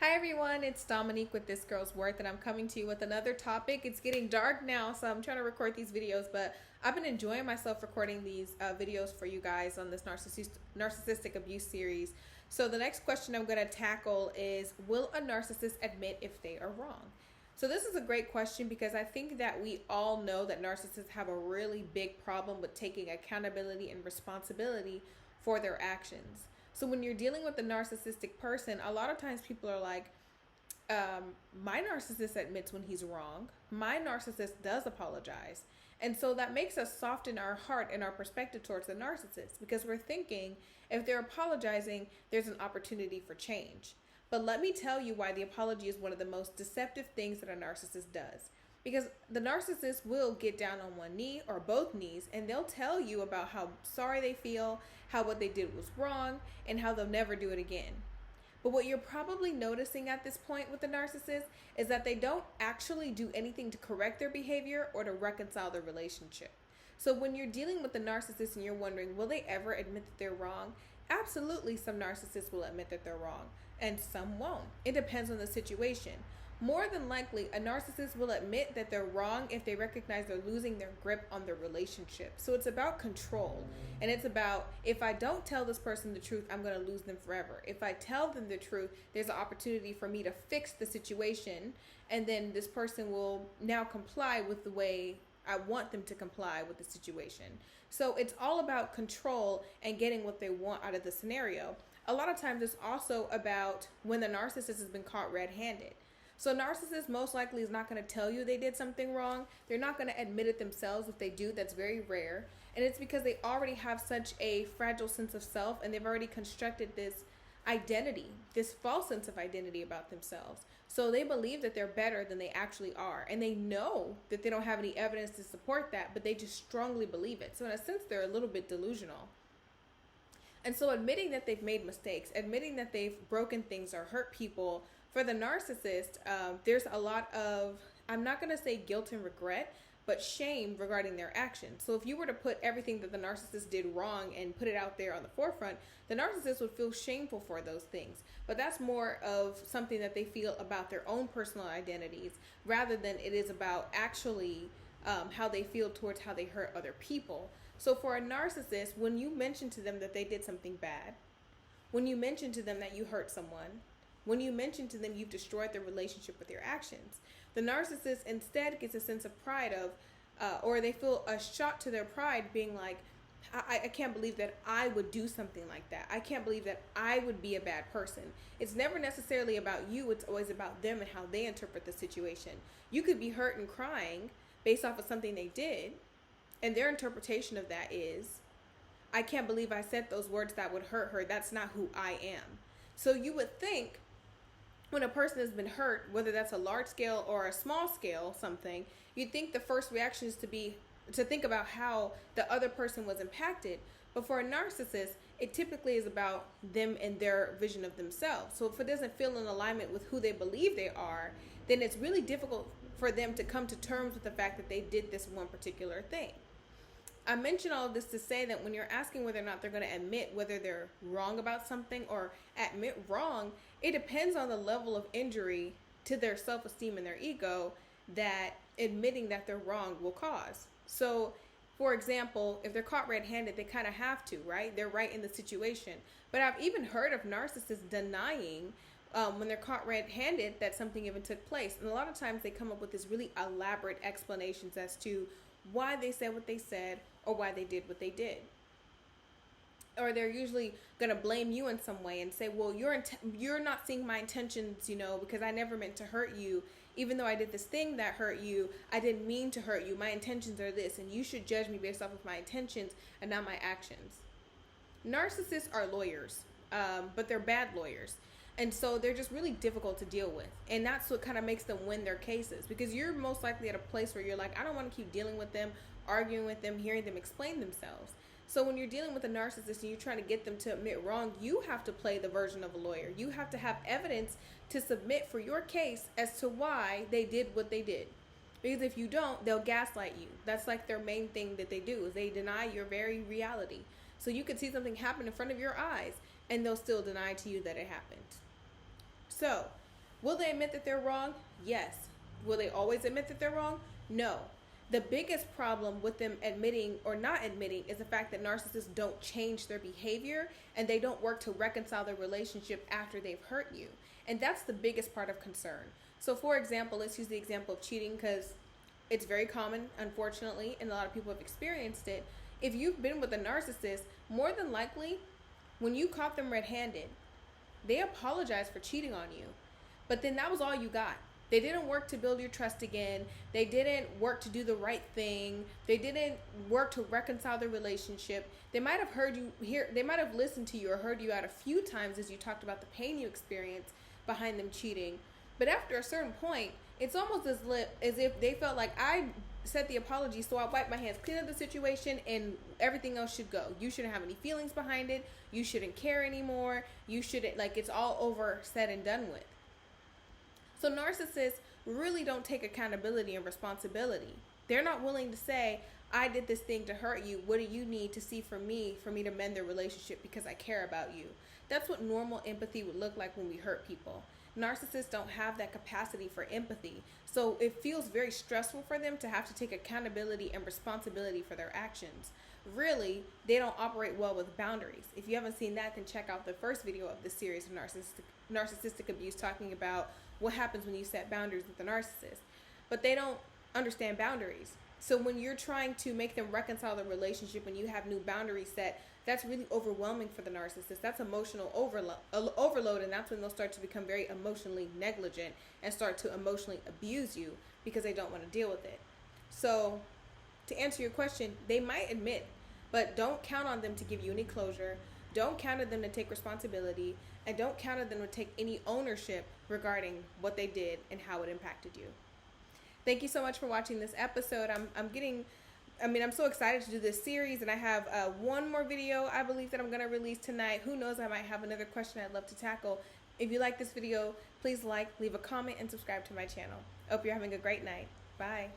Hi everyone, it's Dominique with This Girl's Worth, and I'm coming to you with another topic. It's getting dark now, so I'm trying to record these videos, but I've been enjoying myself recording these videos for you guys on this narcissistic abuse series. So the next question I'm going to tackle is, will a narcissist admit if they are wrong? So this is a great question because I think that we all know that narcissists have a really big problem with taking accountability and responsibility for their actions. So when you're dealing with a narcissistic person, a lot of times people are like, my narcissist admits when he's wrong. My narcissist does apologize. And so that makes us soften our heart and our perspective towards the narcissist because we're thinking if they're apologizing, there's an opportunity for change. But let me tell you why the apology is one of the most deceptive things that a narcissist does. Because the narcissist will get down on one knee or both knees and they'll tell you about how sorry they feel, how what they did was wrong, and how they'll never do it again. But what you're probably noticing at this point with the narcissist is that they don't actually do anything to correct their behavior or to reconcile their relationship. So when you're dealing with the narcissist and you're wondering, will they ever admit that they're wrong? Absolutely, some narcissists will admit that they're wrong, and some won't. It depends on the situation. More than likely, a narcissist will admit that they're wrong if they recognize they're losing their grip on their relationship. So it's about control. And it's about, if I don't tell this person the truth, I'm going to lose them forever. If I tell them the truth, there's an opportunity for me to fix the situation. And then this person will now comply with the way I want them to comply with the situation. So it's all about control and getting what they want out of the scenario. A lot of times it's also about when the narcissist has been caught red-handed. So narcissist most likely is not going to tell you they did something wrong. They're not going to admit it themselves. If they do, that's very rare. And it's because they already have such a fragile sense of self and they've already constructed this identity, this false sense of identity about themselves. So they believe that they're better than they actually are. And they know that they don't have any evidence to support that, but they just strongly believe it. So in a sense, they're a little bit delusional. And so admitting that they've made mistakes, admitting that they've broken things or hurt people, for the narcissist, there's a lot of, I'm not going to say guilt and regret, but shame regarding their actions. So if you were to put everything that the narcissist did wrong and put it out there on the forefront, the narcissist would feel shameful for those things. But that's more of something that they feel about their own personal identities rather than it is about actually how they feel towards how they hurt other people. So for a narcissist, when you mention to them that they did something bad, when you mention to them that you hurt someone, when you mention to them you've destroyed their relationship with your actions, the narcissist instead gets a sense of pride of, or they feel a shot to their pride being like, I can't believe that I would do something like that. I can't believe that I would be a bad person. It's never necessarily about you. It's always about them and how they interpret the situation. You could be hurt and crying based off of something they did, and their interpretation of that is, I can't believe I said those words that would hurt her. That's not who I am. So you would think when a person has been hurt, whether that's a large scale or a small scale something, you'd think the first reaction is to think about how the other person was impacted. But for a narcissist, it typically is about them and their vision of themselves. So if it doesn't feel in alignment with who they believe they are, then it's really difficult for them to come to terms with the fact that they did this one particular thing. I mention all of this to say that when you're asking whether or not they're going to admit whether they're wrong about something or admit wrong, it depends on the level of injury to their self-esteem and their ego that admitting that they're wrong will cause. So, for example, if they're caught red-handed, they kind of have to, right? They're right in the situation. But I've even heard of narcissists denying when they're caught red-handed that something even took place. And a lot of times they come up with these really elaborate explanations as to why they said what they said or why they did what they did. Or they're usually going to blame you in some way and say, well, you're not seeing my intentions, because I never meant to hurt you. Even though I did this thing that hurt you, I didn't mean to hurt you. My intentions are this, and you should judge me based off of my intentions and not my actions. Narcissists are lawyers, but they're bad lawyers. And so they're just really difficult to deal with. And that's what kind of makes them win their cases, because you're most likely at a place where you're like, I don't want to keep dealing with them, arguing with them, hearing them explain themselves. So when you're dealing with a narcissist and you're trying to get them to admit wrong, you have to play the version of a lawyer. You have to have evidence to submit for your case as to why they did what they did. Because if you don't, they'll gaslight you. That's like their main thing that they do, is they deny your very reality. So you could see something happen in front of your eyes and they'll still deny to you that it happened. So Will they admit that they're wrong? Yes. Will they always admit that they're wrong? No. The biggest problem with them admitting or not admitting is the fact that narcissists don't change their behavior and they don't work to reconcile their relationship after they've hurt you. And that's the biggest part of concern. So for example, let's use the example of cheating because it's very common, unfortunately, and a lot of people have experienced it. If you've been with a narcissist, more than likely, when you caught them red-handed, they apologized for cheating on you. But then that was all you got. They didn't work to build your trust again. They didn't work to do the right thing. They didn't work to reconcile the relationship. They might have they might have listened to you or heard you out a few times as you talked about the pain you experienced behind them cheating. But after a certain point, it's almost as if they felt like, I said the apology, so I wiped my hands clean of the situation and everything else should go. You shouldn't have any feelings behind it. You shouldn't care anymore. You shouldn't, like, it's all over, said and done with. So narcissists really don't take accountability and responsibility. They're not willing to say, I did this thing to hurt you. What do you need to see from me for me to mend the relationship because I care about you? That's what normal empathy would look like when we hurt people. Narcissists don't have that capacity for empathy. So it feels very stressful for them to have to take accountability and responsibility for their actions. Really, they don't operate well with boundaries. If you haven't seen that, then check out the first video of this series of narcissistic abuse, talking about what happens when you set boundaries with a narcissist. But they don't understand boundaries. So when you're trying to make them reconcile the relationship, when you have new boundaries set, that's really overwhelming for the narcissist. That's emotional overload, and that's when they'll start to become very emotionally negligent and start to emotionally abuse you because they don't want to deal with it. So to answer your question, they might admit, but don't count on them to give you any closure. Don't count on them to take responsibility, and don't count on them to take any ownership regarding what they did and how it impacted you. Thank you so much for watching this episode. I'm so excited to do this series, and I have one more video I believe that I'm going to release tonight. Who knows, I might have another question I'd love to tackle. If you like this video, please like, leave a comment, and subscribe to my channel. I hope you're having a great night. Bye.